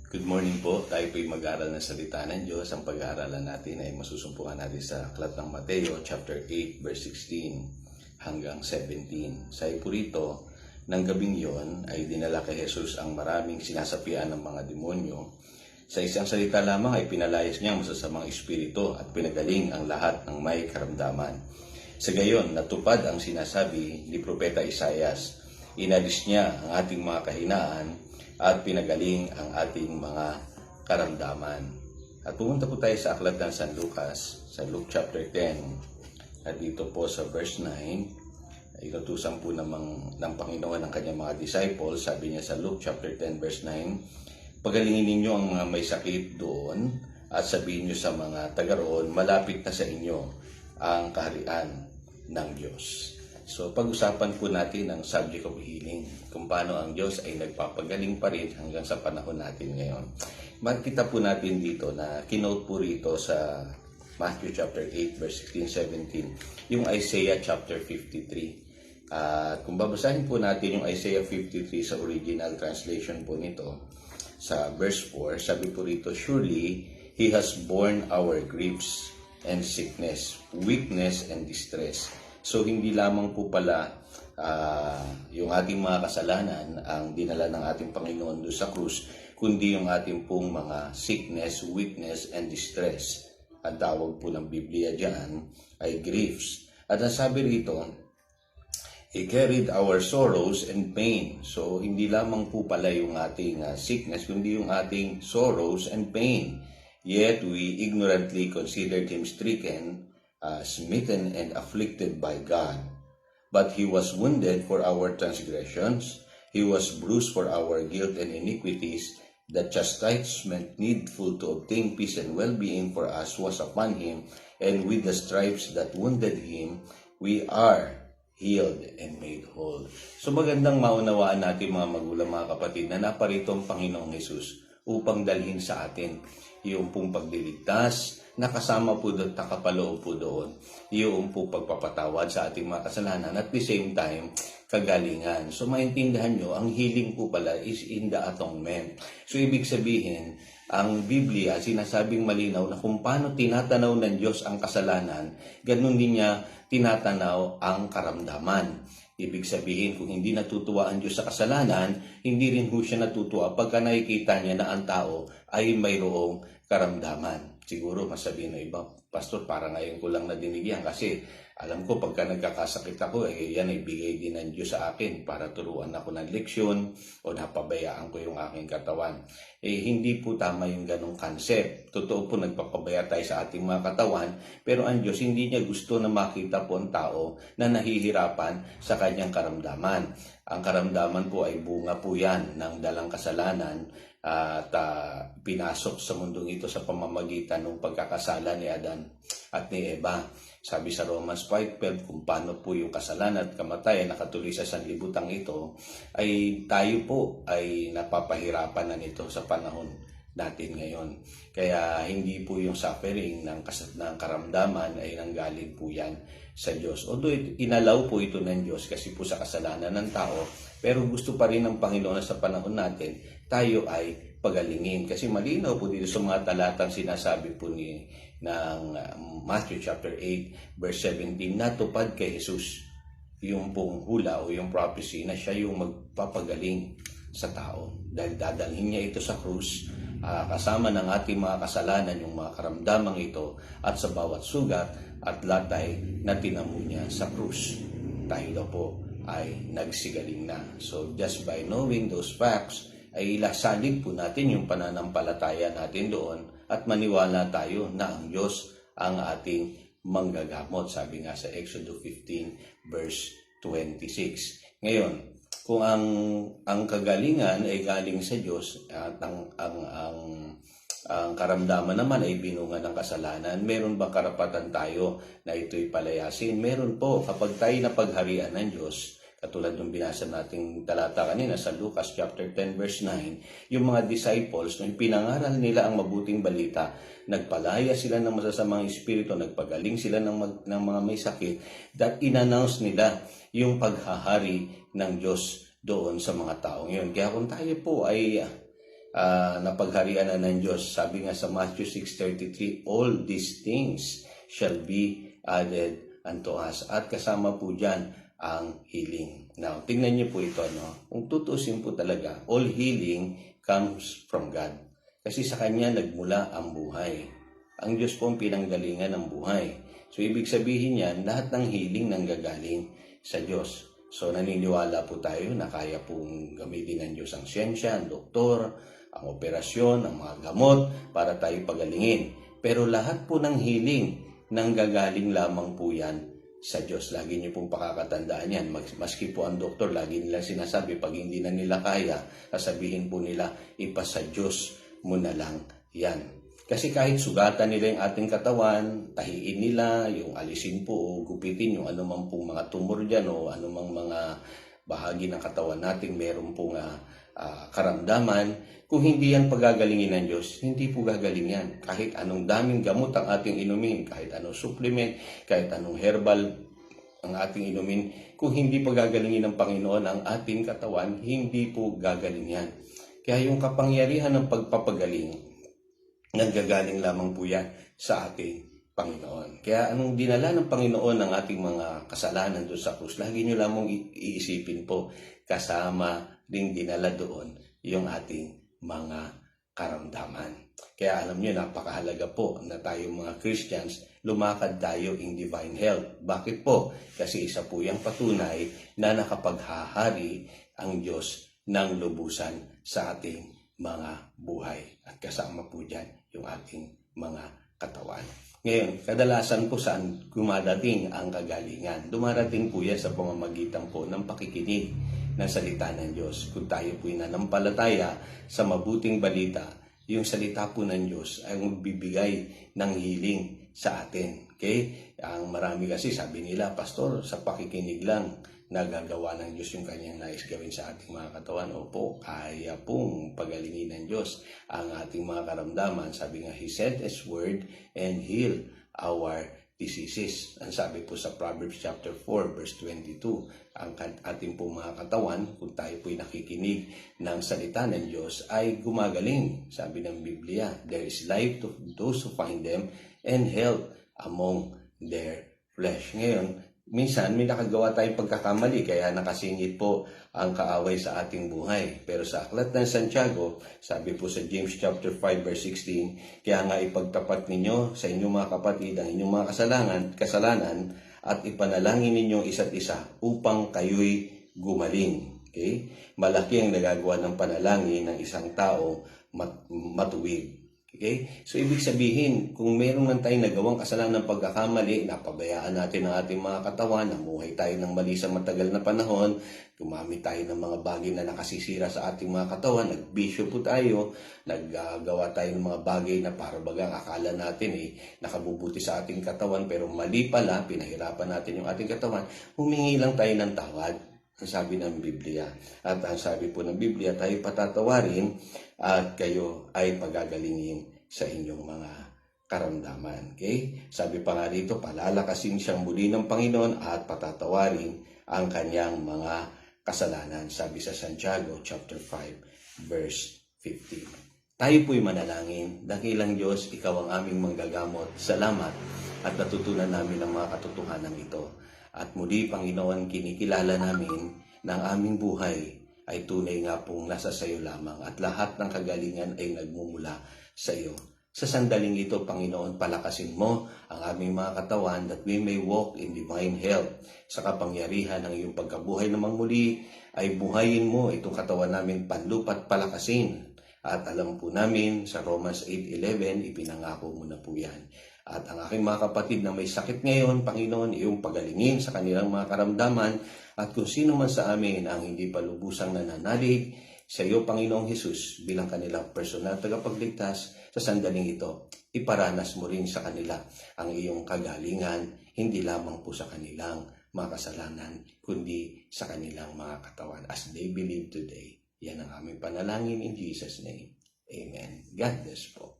Good morning po. Tayo po'y mag-aaral ng salita ng Diyos. Ang pag-aaralan natin ay masusumpungan natin sa Aklat ng Mateo, chapter 8, verse 16 hanggang 17. Sa ipurito, ng gabing yon ay dinala kay Jesus ang maraming sinasapian ng mga demonyo. Sa isang salita lamang ay pinalayas niya ang masasamang espiritu at pinagaling ang lahat ng may karamdaman. Sa gayon, natupad ang sinasabi ni Propeta Isaias. Inalis niya ang ating mga kahinaan at pinagaling ang ating mga karamdaman. At pumunta po tayo sa aklat ng San Lucas, sa Luke chapter 10. At dito po sa verse 9, inutusan po ng Panginoon ng kanyang mga disciples. Sabi niya sa Luke chapter 10 verse 9, pagalingin ninyo ang mga may sakit doon at sabihin niyo sa mga taga roon, malapit na sa inyo ang kaharian ng Diyos. So, pag-usapan po natin ang subject of healing, kung paano ang Diyos ay nagpapagaling pa rin hanggang sa panahon natin ngayon. Makikita po natin dito na kinote po rito sa Matthew chapter 8, verse 16-17, yung Isaiah chapter 53. At kung babasahin po natin yung Isaiah 53 sa original translation po nito, sa verse 4, sabi po rito, surely He has borne our griefs and sickness, weakness and distress. So, hindi lamang po pala yung ating mga kasalanan ang dinala ng ating Panginoon doon sa krus, kundi yung ating pong mga sickness, weakness, and distress. Ang tawag po ng Biblia dyan ay griefs. At ang sabi rito, He carried our sorrows and pain. So, hindi lamang po pala yung ating sickness, kundi yung ating sorrows and pain. Yet, we ignorantly considered Him stricken, smitten and afflicted by God. But He was wounded for our transgressions, He was bruised for our guilt and iniquities. The chastisement needful to obtain peace and well-being for us was upon Him, and with the stripes that wounded Him, we are healed and made whole. So magandang maunawaan natin mga magulang, mga kapatid, na naparito ang Panginoong Hesus upang dalhin sa atin yung pong pagliligtas, nakasama po doon, takapaloob po doon, yung po pagpapatawad sa ating mga kasalanan at the same time, kagalingan. So maintindihan nyo, ang healing po pala is in the atonement. So ibig sabihin, ang Biblia sinasabing malinaw na kung paano tinatanaw ng Diyos ang kasalanan, ganun din niya tinatanaw ang karamdaman. Ibig sabihin, kung hindi natutuwa ang Diyos sa kasalanan, hindi rin ho siya natutuwa pagka nakikita niya na ang tao ay mayroong karamdaman. Siguro masabihin ng iba, Pastor, para ngayon ko lang nadinig yan kasi alam ko pagka nagkakasakit ako, yan ay bigay din ng Diyos sa akin para turuan ako ng leksyon o napabayaan ko yung aking katawan. Hindi po tama yung ganong concept. Totoo po, nagpapabaya tayo sa ating mga katawan, pero ang Diyos hindi niya gusto na makita po ang tao na nahihirapan sa kanyang karamdaman. Ang karamdaman po ay bunga po yan ng dalang kasalanan at pinasok sa mundong ito sa pamamagitan ng pagkakasala ni Adan at ni Eva. Sabi sa Romans 5:12, kung paano po yung kasalanan at kamatayan nakatuloy sa sanlibutan ito, ay tayo po ay napapahirapan na nito sa panahon natin ngayon. Kaya hindi po yung suffering ng karamdaman ay nanggaling po yan sa Diyos. Although inalaw po ito ng Diyos kasi po sa kasalanan ng tao, pero gusto pa rin ng Panginoon na sa panahon natin, tayo ay pagalingin. Kasi malinaw po dito sa mga talatang sinasabi po ng Matthew chapter 8 verse 17, natupad kay Jesus yung pong hula o yung prophecy na siya yung magpapagaling sa tao. Dahil dadalhin niya ito sa krus, kasama ng ating mga kasalanan, yung mga karamdamang ito, at sa bawat sugat at latay na tinamo niya sa krus, tayo daw po ay nagsigaling na. So just by knowing those facts, ay ilasalig po natin yung pananampalataya natin doon at maniwala tayo na ang Diyos ang ating manggagamot. Sabi nga sa Exodus 15 verse 26. Ngayon, kung ang kagalingan ay galing sa Diyos at ang karamdaman naman ay binunga ng kasalanan, meron bang karapatan tayo na ito'y palayasin? Meron po. Kapag tayo napagharian ng Diyos, katulad ng binasa nating talata kanina sa Lucas chapter 10 verse 9, yung mga disciples, nung pinangaral nila ang mabuting balita, nagpalaya sila ng masasamang espiritu, nagpagaling sila ng mga may sakit, that in-announce nila yung paghahari ng Diyos doon sa mga taong yun. Kaya kung tayo po ay napagharian na ng Diyos. Sabi nga sa Matthew 6:33, all these things shall be added unto us. At kasama po dyan ang healing. Now, tingnan niyo po ito, no? Kung tutusin po talaga, all healing comes from God. Kasi sa Kanya nagmula ang buhay. Ang Diyos po ang pinanggalingan ng buhay. So, ibig sabihin yan, lahat ng healing nanggagaling sa Diyos. So, naniniwala po tayo na kaya pong gamitin ng Diyos ang siyensya, ang doktor, ang operasyon, ang mga gamot para tayo pagalingin. Pero lahat po ng healing nanggagaling lamang po yan sa Diyos. Lagi niyo pong pakakatandaan yan. Maski po ang doktor, lagi nila sinasabi, pag hindi na nila kaya, sasabihin po nila, ipasa Diyos mo na lang yan. Kasi kahit sugatan nila yung ating katawan, tahiin nila, yung alisin po o gupitin yung anumang pong mga tumor dyan o anumang mga bahagi ng katawan natin, meron pong karamdaman. Kung hindi yan pagagalingin ng Diyos, hindi po gagaling yan. Kahit anong daming gamot ang ating inumin, kahit anong supplement, kahit anong herbal ang ating inumin, kung hindi pagagalingin ng Panginoon ang ating katawan, hindi po gagaling yan. Kaya yung kapangyarihan ng pagpapagaling, nanggagaling lamang po yan sa ating Panginoon. Kaya anong dinala ng Panginoon ng ating mga kasalanan doon sa krus, lagi nyo lamang iisipin po, kasama ring dinala doon yung ating mga karamdaman. Kaya alam nyo, napakahalaga po na tayo mga Christians, lumakad tayo in divine health. Bakit po? Kasi isa po yung patunay na nakapaghahari ang Diyos ng lubusan sa ating mga buhay. At kasama po dyan yung ating mga katawan. Ngayon, kadalasan po saan dumadating ang kagalingan? Dumarating po yan sa pamamagitan po ng pakikinig ng salita ng Diyos. Kung tayo po nanampalataya sa mabuting balita, yung salita po ng Diyos ay magbibigay ng healing sa atin. Okay? Ang marami kasi sabi nila, Pastor, sa pakikinig lang nagagawa ng Diyos yung kanyang nais gawin sa ating mga katawan. Opo, kaya pong pagalingin ng Diyos ang ating mga karamdaman. Sabi nga, He sent His word and heal our diseases. Ang sabi po sa Proverbs chapter 4 verse 22, ang ating po mga katawan, kung tayo po'y nakikinig ng salita ng Diyos, ay gumagaling. Sabi ng Biblia, there is life to those who find them and health among their flesh. Ngayon, minsan may nakagawa tayong pagkakamali kaya nakasingit po ang kaaway sa ating buhay. Pero sa aklat ng Santiago, sabi po sa James chapter 5 verse 16, kaya nga ipagtapat ninyo sa inyong mga kapatid ang inyong mga kasalanan at ipanalangin ninyo isa't isa upang kayo'y gumaling. Okay? Malaki ang nagagawa ng panalangin ng isang tao matuwid. Okay? So, ibig sabihin, kung meron man tayong nagawang kasalanan ng pagkakamali, napabayaan natin ang ating mga katawan, namuhay tayo ng mali sa matagal na panahon, gumamit tayo ng mga bagay na nakasisira sa ating mga katawan, nagbisyo po tayo, naggagawa tayo ng mga bagay na para bagang akala natin nakabubuti sa ating katawan, pero mali pala, pinahirapan natin yung ating katawan, humingi lang tayo ng tawad. Ang sabi ng Biblia. At ang sabi po ng Biblia, tayo patatawarin at kayo ay pagagalingin sa inyong mga karamdaman. Okay? Sabi pa nga dito, palalakasin siyang muli ng Panginoon at patatawarin ang kanyang mga kasalanan. Sabi sa Santiago chapter 5 verse 15. Tayo po'y manalangin. Dakilang Diyos, Ikaw ang aming manggagamot. Salamat at natutunan namin ang mga katotohanan ito. At muli, Panginoon, kinikilala namin na ang aming buhay ay tunay nga pong nasa sa iyo lamang at lahat ng kagalingan ay nagmumula sa iyo. Sa sandaling ito, Panginoon, palakasin mo ang aming mga katawan that we may walk in divine health. Sa kapangyarihan ng iyong pagkabuhay namang muli, ay buhayin mo itong katawan namin panlupat palakasin. At alam po namin sa Romans 8:11, ipinangako mo na po yan. At ang aking mga kapatid na may sakit ngayon, Panginoon, iyong pagalingin sa kanilang mga karamdaman. At kung sino man sa amin ang hindi pa lubusang nananalig sa iyo, Panginoong Hesus, bilang kanilang personal tagapagligtas, sa sandaling ito, iparanas mo rin sa kanila ang iyong kagalingan, hindi lamang po sa kanilang mga kasalanan, kundi sa kanilang mga katawan. As they believe today, yan ang aming panalangin in Jesus' name. Amen. God bless po.